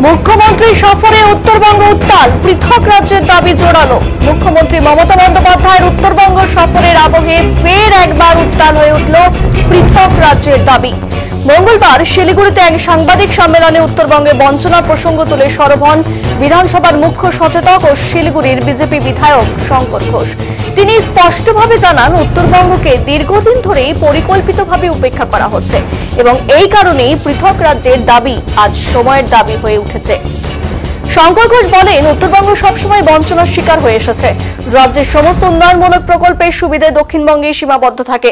মুখ্যমন্ত্রী সফরে উত্তরবঙ্গ উত্তাল, পৃথক রাজ্যের দাবি জোরালো। মুখ্যমন্ত্রী মমতা বন্দ্যোপাধ্যায়ের উত্তরবঙ্গ সফরের আবহে ফের একবার উত্তাল হয়ে উঠল পৃথক রাজ্যের দাবি। মঙ্গলবার শিলিগুড়িতে এক সাংবাদিক সম্মেলনে উত্তরবঙ্গে বঞ্চনার প্রসঙ্গ তুলে সরব হন বিধানসভার মুখ্য সচেতক ও শিলিগুড়ির বিজেপি বিধায়ক শঙ্কর ঘোষ। তিনি স্পষ্টভাবে জানান, উত্তরবঙ্গকে দীর্ঘদিন ধরেই পরিকল্পিতভাবে উপেক্ষা করা হচ্ছে এবং এই কারণেই পৃথক রাজ্যের দাবি আজ সময়ের দাবি হয়ে উঠেছে। শঙ্কর ঘোষ বলেন, উত্তরবঙ্গ সবসময় বঞ্চনার শিকার হয়ে এসেছে। রাজ্যের সমস্ত উন্নয়নমূলক প্রকল্পের সুবিধে দক্ষিণবঙ্গে সীমাবদ্ধ থাকে।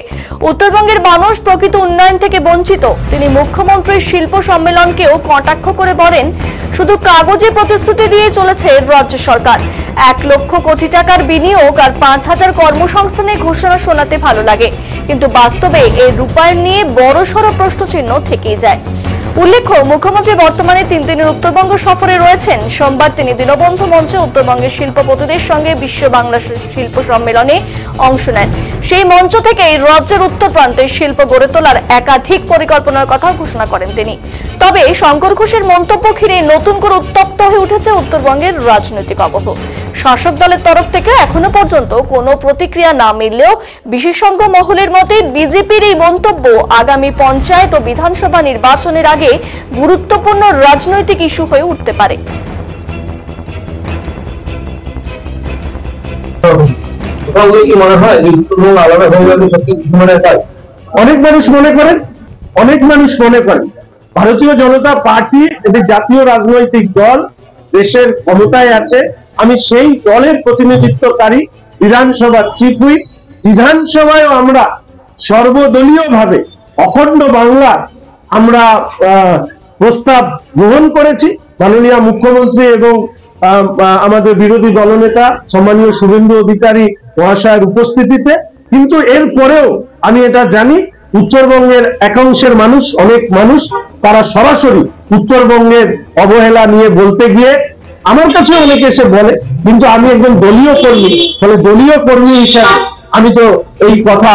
উত্তরবঙ্গের মানুষ প্রকৃত উন্নয়ন থেকে বঞ্চিত। তিনি মুখ্যমন্ত্রীর শিল্প সম্মেলনকেও কটাক্ষ করে বলেন, শুধু কাগজে প্রতিশ্রুতি দিয়ে চলেছে রাজ্য সরকার। 1 লক্ষ কোটি টাকার বিনিয়োগ আর 5000 কর্মসংস্থানের ঘোষণা শোনাতে ভালো লাগে, কিন্তু বাস্তবে এর রূপায়ণ নিয়ে বড়সড় প্রশ্নচিহ্ন থেকেই যায়। উল্লেখ্য, মুখ্যমন্ত্রী বর্তমানে 3 দিনের উত্তরবঙ্গ সফরে রয়েছেন। সোমবার তিনি দীনবন্ধু মঞ্চে উত্তরবঙ্গের শিল্পপতিদের সঙ্গে বিশ্ব বাংলা শিল্প সম্মেলনে অংশ নেন। সেই মঞ্চ থেকে রাজ্যের উত্তর প্রান্তে শিল্প গড়ে তোলার একাধিক পরিকল্পনার কথা ঘোষণা করেন তিনি। তবে শঙ্কর ঘোষের মন্তব্য ঘিরে নতুন করে উত্তপ্ত হয়ে উঠেছে উত্তরবঙ্গের রাজনৈতিক আবহ। শাসক দলের তরফ থেকে এখনো পর্যন্ত কোনো প্রতিক্রিয়া না মিললেও বিশেষজ্ঞ মহলের মতে বিজেপির এই মন্তব্য আগামী পঞ্চায়েত ও বিধানসভা নির্বাচনের আগে গুরুত্বপূর্ণ রাজনৈতিক ইস্যু হয়ে উঠতে পারে। অনেক মানুষ মনে করেন ভারতীয় জনতা পার্টি এদের জাতীয় রাজনৈতিক দল, দেশের ক্ষমতায় আছে। আমি সেই দলের প্রতিনিধিত্বকারী বিধানসভার চিফ হুইপ। বিধানসভায় আমরা সর্বদলীয় ভাবে অখণ্ড বাংলার আমরা প্রস্তাব গ্রহণ করেছি। মাননীয় মুখ্যমন্ত্রী এবং আমাদের বিরোধী দলনেতা সম্মানীয় শুভেন্দু অধিকারী মহাশয়ের উপস্থিতিতে। কিন্তু এর পরেও আমি এটা জানি, উত্তরবঙ্গের একাংশের মানুষ, অনেক মানুষ, তারা সরাসরি উত্তরবঙ্গের অবহেলা নিয়ে বলতে গিয়ে আমার কাছে অনেকে এসে বলে, কিন্তু আমি একজন দলীয় কর্মী, ফলে দলীয় কর্মী হিসাবে আমি তো এই কথা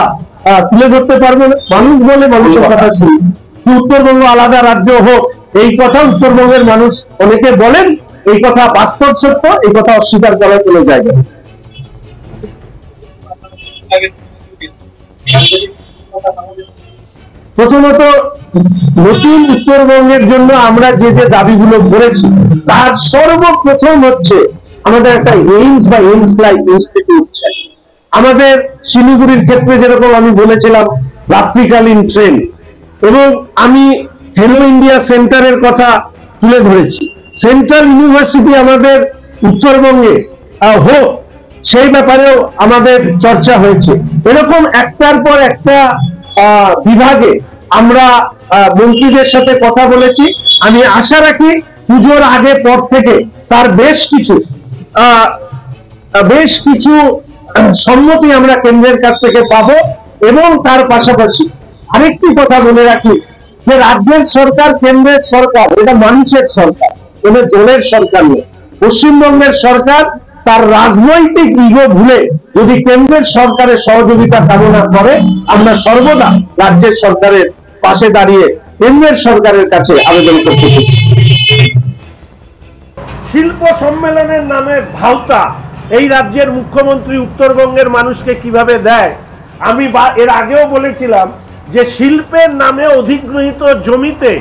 তুলে ধরতে পারবো না। মানুষ বলে মানুষের কথা শুনি। উত্তরবঙ্গ আলাদা রাজ্য হোক, এই কথা উত্তরবঙ্গের মানুষ অনেকে বলেন। এই কথা বাস্তব সত্য, এই কথা অস্বীকার করার কোনো জায়গা নেই। প্রথমত, নতুন উত্তরবঙ্গের জন্য আমরা যে যে দাবিগুলো করেছি তার সর্বপ্রথম হচ্ছে আমাদের একটা এইমস বা এইমস লাইক ইনস্টিটিউট চাই। আমাদের শিলিগুড়ির ক্ষেত্রে যেরকম আমি বলেছিলাম রাত্রিকালীন ট্রেন, এবং আমি হেলো ইন্ডিয়া সেন্টারের কথা তুলে ধরেছি। সেন্ট্রাল ইউনিভার্সিটি আমাদের উত্তরবঙ্গে হোক, সেই ব্যাপারেও আমাদের চর্চা হয়েছে। এরকম একটার পর একটা বিভাগে আমরা মন্ত্রীদের সাথে কথা বলেছি। আমি আশা রাখি পুজোর আগে পর থেকে তার বেশ কিছু সম্মতি আমরা কেন্দ্রের কাছ থেকে পাবো। এবং তার পাশাপাশি আরেকটি কথা বলে রাখি যে রাজ্যের সরকার, কেন্দ্রের সরকার, এটা মানুষের সরকার, কোনো দলের সরকার নয়। পশ্চিমবঙ্গের সরকার তার রাজনৈতিক ইগো ভুলে যদি কেন্দ্রের সরকারের সহযোগিতা কামনা করে, আমরা সর্বদা রাজ্যের সরকারের পাশে দাঁড়িয়ে কেন্দ্রের সরকারের কাছে আবেদন করতে চাই। শিল্প সম্মেলনের নামে ভাওতা এই রাজ্যের মুখ্যমন্ত্রী উত্তরবঙ্গের মানুষকে কিভাবে দেয়, আমি এর আগেও বলেছিলাম যে শিল্পের নামে অধিগৃহীত জমিতে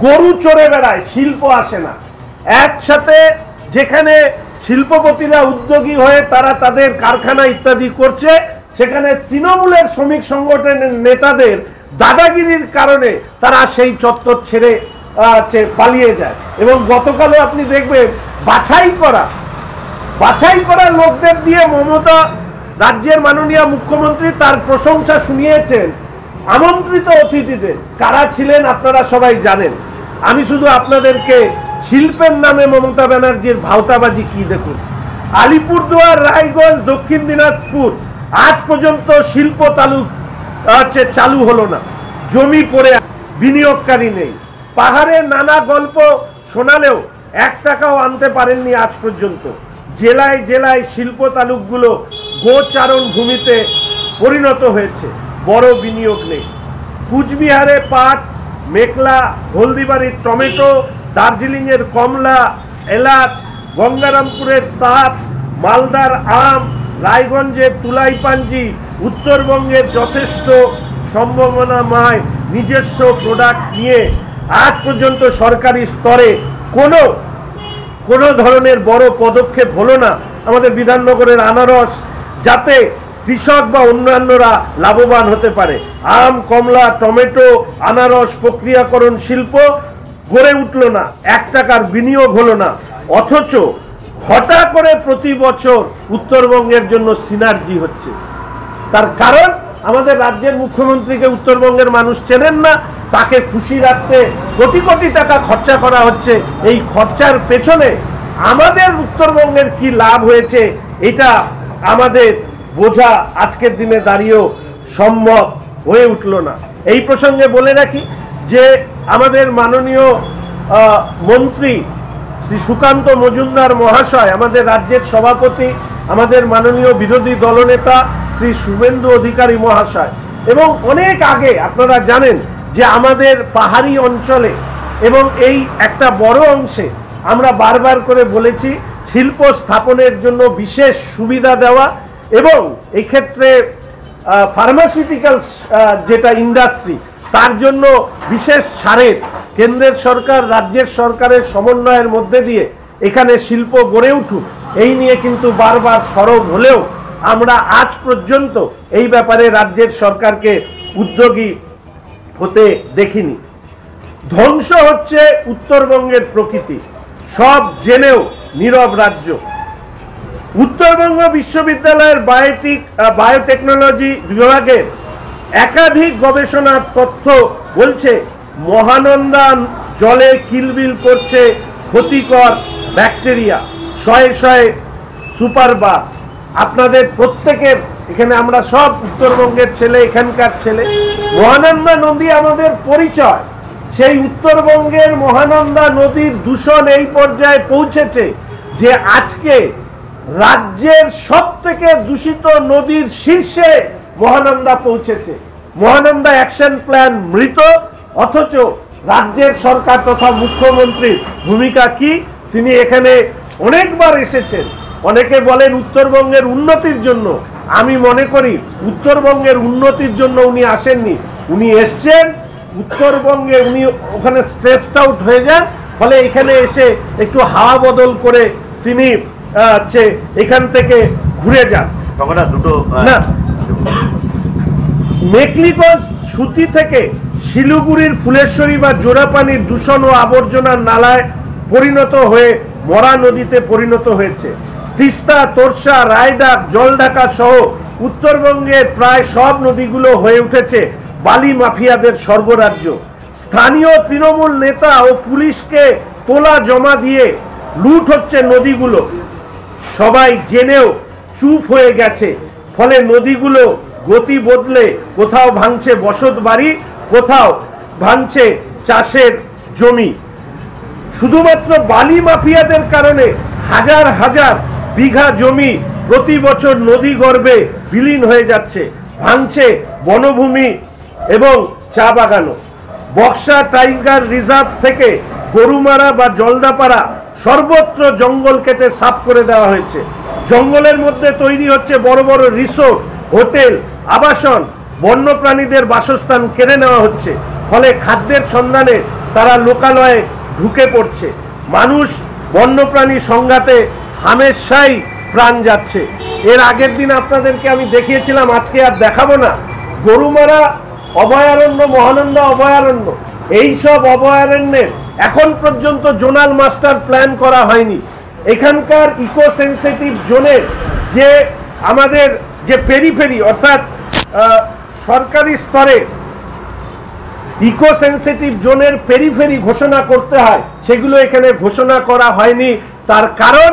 গরু চড়ে বেড়ায়, শিল্প আসে না। একসাথে যেখানে শিল্পপতিরা উদ্যোগী হয়ে তারা তাদের কারখানা ইত্যাদি করছে, সেখানে তৃণমূলের শ্রমিক সংগঠনের নেতাদের দাদাগিরির কারণে তারা সেই চত্বর ছেড়ে পালিয়ে যায়। এবং গতকালও আপনি দেখবেন বাছাই করা লোকদের দিয়ে মমতা রাজ্যের মাননীয় মুখ্যমন্ত্রী তার প্রশংসা শুনিয়েছেন আমন্ত্রিত অতিথিদের। কারা ছিলেন আপনারা সবাই জানেন। আমি শুধু আপনাদেরকে শিল্পের নামে মমতা ব্যানার্জির ভাওতাবাজি কি দেখুন। আলিপুরদুয়ার, রায়গঞ্জ, দক্ষিণ দিনাজপুর আজ পর্যন্ত শিল্প চালু হলো না। জমি পড়ে, বিনিয়োগকারী নেই। পাহাড়ের নানা গল্প শোনালেও 1 টাকাও আনতে পারেননি আজ পর্যন্ত। জেলায় জেলায় শিল্প তালুকগুলো গোচারণ ভূমিতে পরিণত হয়েছে, বড় বিনিয়োগ নেই। কুচবিহারে পাট, মেঘলা, হলদিবাড়ির টমেটো, দার্জিলিং এর কমলা, এলাচ, গঙ্গারামপুরের তাঁত, মালদার আম, রায়গঞ্জের তুলাইপাঞ্জি, উত্তরবঙ্গের যথেষ্ট সম্ভাবনাময় নিজস্ব প্রোডাক্ট নিয়ে আজ পর্যন্ত সরকারি স্তরে কোনো ধরনের বড় পদক্ষেপ হলো না। আমাদের বিধাননগরের আনারস, যাতে কৃষক বা অন্যান্যরা লাভবান হতে পারে। আম, কমলা, টমেটো, আনারস প্রক্রিয়াকরণ শিল্প গড়ে উঠল না, 1 টাকার বিনিয়োগ হলো না। অথচ ঘটা করে প্রতি বছর উত্তরবঙ্গের জন্য সিনার্জি হচ্ছে। তার কারণ আমাদের রাজ্যের মুখ্যমন্ত্রীকে উত্তরবঙ্গের মানুষ চেনেন না, তাকে খুশি রাখতে কোটি কোটি টাকা খরচা করা হচ্ছে। এই খরচার পেছনে আমাদের উত্তরবঙ্গের কি লাভ হয়েছে এটা আমাদের বোঝা আজকের দিনে দাঁড়িয়েও সম্ভব হয়ে উঠল না। এই প্রসঙ্গে বলে রাখি যে আমাদের মাননীয় মন্ত্রী শ্রী সুকান্ত মজুমদার মহাশয়, আমাদের রাজ্যের সভাপতি, আমাদের মাননীয় বিরোধী দলনেতা শ্রী শুভেন্দু অধিকারী মহাশয়, এবং অনেক আগে আপনারা জানেন যে আমাদের পাহাড়ি অঞ্চলে এবং এই একটা বড় অংশে আমরা বারবার করে বলেছি শিল্প স্থাপনের জন্য বিশেষ সুবিধা দেওয়া এবং এই ক্ষেত্রে ফার্মাসিউটিক্যালস যেটা ইন্ডাস্ট্রি তার জন্য বিশেষ ছাড়ের কেন্দ্রের সরকার রাজ্যের সরকারের সমন্বয়ের মধ্যে দিয়ে এখানে শিল্প গড়ে উঠুক, এই নিয়ে কিন্তু বারবার সরব হলেও আমরা আজ পর্যন্ত এই ব্যাপারে রাজ্যের সরকারকে উদ্যোগী হতে দেখিনি। ধ্বংস হচ্ছে উত্তরবঙ্গের প্রকৃতি, সব জেনেও নীরব রাজ্য। উত্তরবঙ্গ বিশ্ববিদ্যালয়ের বায়োটেকনোলজি বিভাগের একাধিক গবেষণার তথ্য বলছে মহানন্দা জলে কিলবিল করছে ক্ষতিকর ব্যাকটেরিয়া, শয়ে শয়ে সুপারবাগ। আপনাদের প্রত্যেকের এখানে আমরা সব উত্তরবঙ্গের ছেলে, এখানকার ছেলে। মহানন্দা নদী আমাদের পরিচয়। সেই উত্তরবঙ্গের মহানন্দা নদীর দূষণ এই পর্যায়ে পৌঁছেছে যে আজকে রাজ্যের সবথেকে দূষিত নদীর শীর্ষে মহানন্দা পৌঁছেছে। মহানন্দা অ্যাকশন প্ল্যান মৃত, অথচ রাজ্যের সরকার তথা মুখ্যমন্ত্রীর ভূমিকা কি? তিনি এখানে অনেকবার এসেছেন, অনেকে বলেন উত্তরবঙ্গের উন্নতির জন্য। আমি মনে করি উত্তরবঙ্গের উন্নতির জন্য উনি আসেননি, উনি এসছেন উত্তরবঙ্গে, উনি ওখানে স্ট্রেসড আউট হয়ে যান, ফলে এখানে এসে একটু হাওয়া বদল করে তিনি এখান থেকে ঘুরে যান। না, মেকলিগঞ্জ সুতি থেকে শিলিগুড়ির ফুলেশ্বরী বা জোড়াপানির দূষণ ও আবর্জনার নালায় পরিণত হয়ে মরা নদীতে পরিণত হয়েছে। তিস্তা, তোরসা, রায়ডাক, জলঢাকা সহ উত্তরবঙ্গের প্রায় সব নদীগুলো হয়ে উঠেছে বালি মাফিয়াদের স্বর্গরাজ্য। স্থানীয় তৃণমূল নেতা ও পুলিশকে তোলা জমা দিয়ে লুট হচ্ছে নদীগুলো, সবাই জেনেও চুপ হয়ে গেছে। ফলে নদীগুলো গতি বদলে কোথাও ভাঙছে বসত বাড়ি, কোথাও ভাঙছে চাষের জমি। শুধুমাত্র বালি মাফিয়াদের কারণে হাজার হাজার বিঘা জমি প্রতি বছর নদী গর্ভে বিলীন হয়ে যাচ্ছে, ভাঙছে বনভূমি এবং চা বাগানও। বক্সা টাইগার রিজার্ভ থেকে গরুমারা বা জলদাপাড়া সর্বত্র জঙ্গল কেটে সাফ করে দেওয়া হয়েছে। জঙ্গলের মধ্যে তৈরি হচ্ছে বড় বড় রিসোর্ট, হোটেল, আবাসন, বন্যপ্রাণীদের বাসস্থান কেড়ে নেওয়া হচ্ছে। ফলে খাদ্যের সন্ধানে তারা লোকালয়ে ঢুকে পড়ছে। মানুষ বন্যপ্রাণী সংঘাতে হামেশাই প্রাণ যাচ্ছে। এর আগের দিন আপনাদেরকে আমি দেখিয়েছিলাম, আজকে আর দেখাবো না, গরুমারা অভয়ারণ্য, মহানন্দা অভয়ারণ্য, এই সব অভয়ারণ্যের এখন পর্যন্ত জোনাল মাস্টার প্ল্যান করা হয়নি। এখানকার ইকো সেন্সিটিভ জোনের যে আমাদের যে পেরিফেরি অর্থাৎ সরকারি স্তরে ইকো সেন্সিটিভ জোনের পেরিফেরি ঘোষণা করতে হয়, সেগুলো এখানে ঘোষণা করা হয়নি। তার কারণ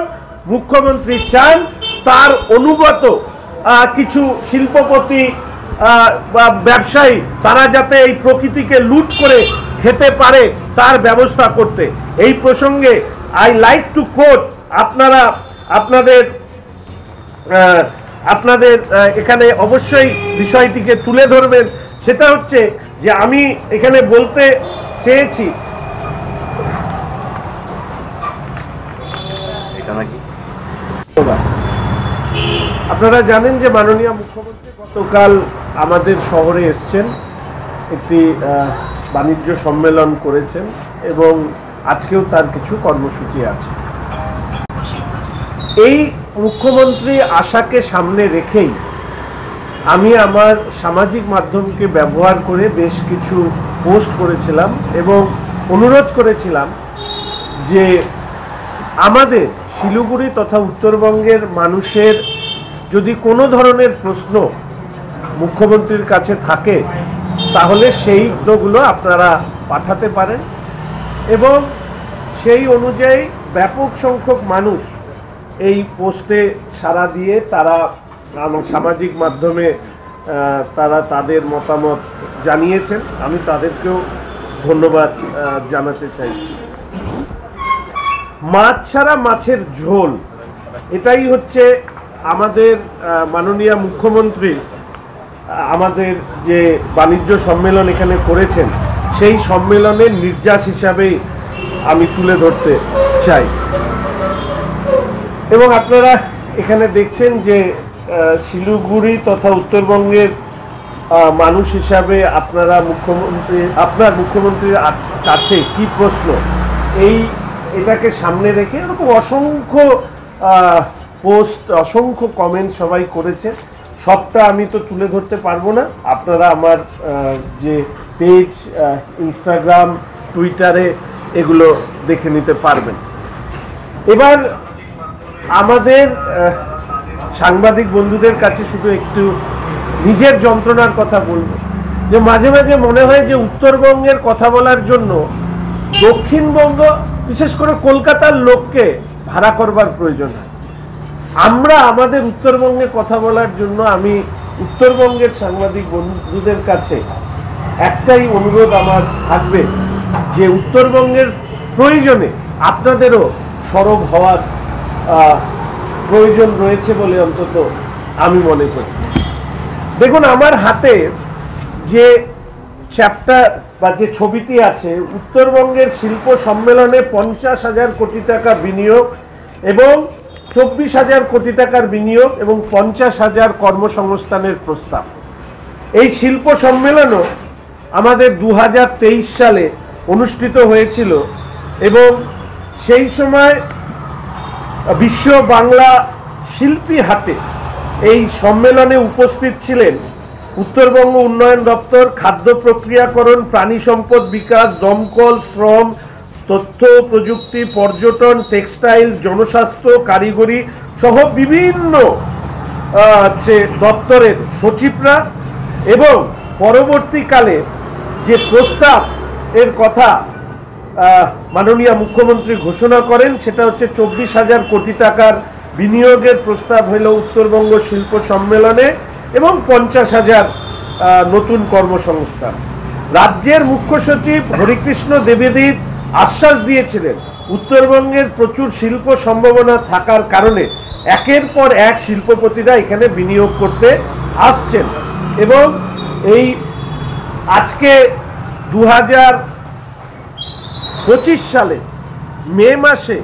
মুখ্যমন্ত্রী চান তার অনুগত কিছু শিল্পপতি বা ব্যবসায়ী তারা যাতে এই প্রকৃতিকে লুট করে খেতে পারে তার ব্যবস্থা করতে। এই প্রসঙ্গে আই লাইক টু কোট, আপনারা আপনাদের এখানে অবশ্যই বিষয়টিকে তুলে ধরবেন। সেটা হচ্ছে যে আমি এখানে বলতে চেয়েছি আপনারা জানেন যে মাননীয় মুখ্যমন্ত্রী গতকাল আমাদের শহরে এসছেন, একটি বাণিজ্য সম্মেলন করেছেন এবং আজকেও তার কিছু কর্মসূচি আছে। এই মুখ্যমন্ত্রী আশাকে সামনে রেখেই আমি আমার সামাজিক মাধ্যমকে ব্যবহার করে বেশ কিছু পোস্ট করেছিলাম এবং অনুরোধ করেছিলাম যে আমাদের শিলিগুড়ি তথা উত্তরবঙ্গের মানুষের যদি কোনো ধরনের প্রশ্ন মুখ্যমন্ত্রীর কাছে থাকে তাহলে সেইগুলো আপনারা পাঠাতে পারেন এবং সেই অনুযায়ী ব্যাপক সংখ্যক মানুষ এই পোস্টে সাড়া দিয়ে তারা সামাজিক মাধ্যমে তারা তাদের মতামত জানিয়েছেন। আমি তাদেরকেও ধন্যবাদ জানাতে চাইছি। মাছ ছাড়া মাছের ঝোল, এটাই হচ্ছে আমাদের মাননীয় মুখ্যমন্ত্রী আমাদের যে বাণিজ্য সম্মেলন এখানে করেছেন সেই সম্মেলনের নির্যাস হিসাবেই আমি তুলে ধরতে চাই। এবং আপনারা এখানে দেখছেন যে শিলিগুড়ি তথা উত্তরবঙ্গের মানুষ হিসাবে আপনার মুখ্যমন্ত্রীর কাছে কি প্রশ্ন, এটাকে সামনে রেখে এরকম অসংখ্য পোস্ট, অসংখ্য কমেন্ট সবাই করেছে। সবটা আমি তো তুলে ধরতে পারবো না, আপনারা আমার যে পেজ, ইনস্টাগ্রাম, টুইটারে এগুলো দেখে নিতে পারবেন। এবার আমাদের সাংবাদিক বন্ধুদের কাছে শুধু একটু নিজের যন্ত্রণার কথা বলবো যে মাঝে মাঝে মনে হয় যে উত্তরবঙ্গের কথা বলার জন্য দক্ষিণবঙ্গ, বিশেষ করে কলকাতার লোককে ভাড়া করবার প্রয়োজন হয়। আমরা আমাদের উত্তরবঙ্গে কথা বলার জন্য আমি উত্তরবঙ্গের সাংবাদিক বন্ধুদের কাছে একটাই অনুরোধ আমার থাকবে যে উত্তরবঙ্গের প্রয়োজনে আপনাদেরও সরব হওয়ার প্রয়োজন রয়েছে বলে অন্তত আমি মনে করি। দেখুন, আমার হাতে যে চ্যাপ্টার বা যে ছবিটি আছে, উত্তরবঙ্গের শিল্প সম্মেলনে 50,000 কোটি টাকা বিনিয়োগ এবং 24,000 কোটি টাকার বিনিয়োগ এবং 50,000 কর্মসংস্থানের প্রস্তাব। এই শিল্প সম্মেলনও আমাদের 2023 সালে অনুষ্ঠিত হয়েছিল এবং সেই সময় বিশ্ব বাংলা শিল্পী হাটে এই সম্মেলনে উপস্থিত ছিলেন উত্তরবঙ্গ উন্নয়ন দপ্তর, খাদ্য প্রক্রিয়াকরণ, প্রাণী সম্পদ বিকাশ, দমকল, শ্রম, তথ্য প্রযুক্তি, পর্যটন, টেক্সটাইল, জনস্বাস্থ্য, কারিগরি সহ বিভিন্ন দপ্তরের সচিবরা। এবং পরবর্তীকালে যে প্রস্তাব এর কথা মাননীয় মুখ্যমন্ত্রী ঘোষণা করেন সেটা হচ্ছে 24,000 কোটি টাকার বিনিয়োগের প্রস্তাব হল উত্তরবঙ্গ শিল্প সম্মেলনে এবং 50,000 নতুন কর্মসংস্থান। রাজ্যের মুখ্য সচিব হরিকৃষ্ণ দ্বিবেদী আশ্বাস দিয়েছিলেন উত্তরবঙ্গের প্রচুর শিল্প সম্ভাবনা থাকার কারণে একের পর এক শিল্পপতিরা এখানে বিনিয়োগ করতে আসছেন। এবং এই আজকে 2025 সালে মে মাসে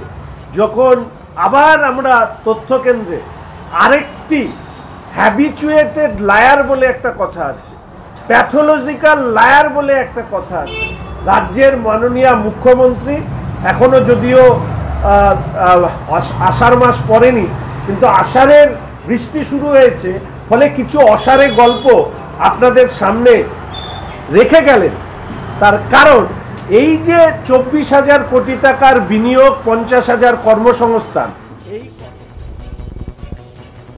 যখন আবার আমরা তথ্য কেন্দ্রে আরেকটি হ্যাবিচুয়েটেড লায়ার বলে একটা কথা আছে, প্যাথোলজিক্যাল লায়ার বলে একটা কথা আছে, রাজ্যের মাননীয় মুখ্যমন্ত্রী এখনো যদিও আষাঢ় মাস পড়েনি কিন্তু আষাঢ়ের বৃষ্টি শুরু হয়েছে, ফলে কিছু অসারে গল্প আপনাদের সামনে রেখে গেলেন। তার কারণ এই যে 24,000 কোটি টাকার বিনিয়োগ, 50,000 কর্মসংস্থান,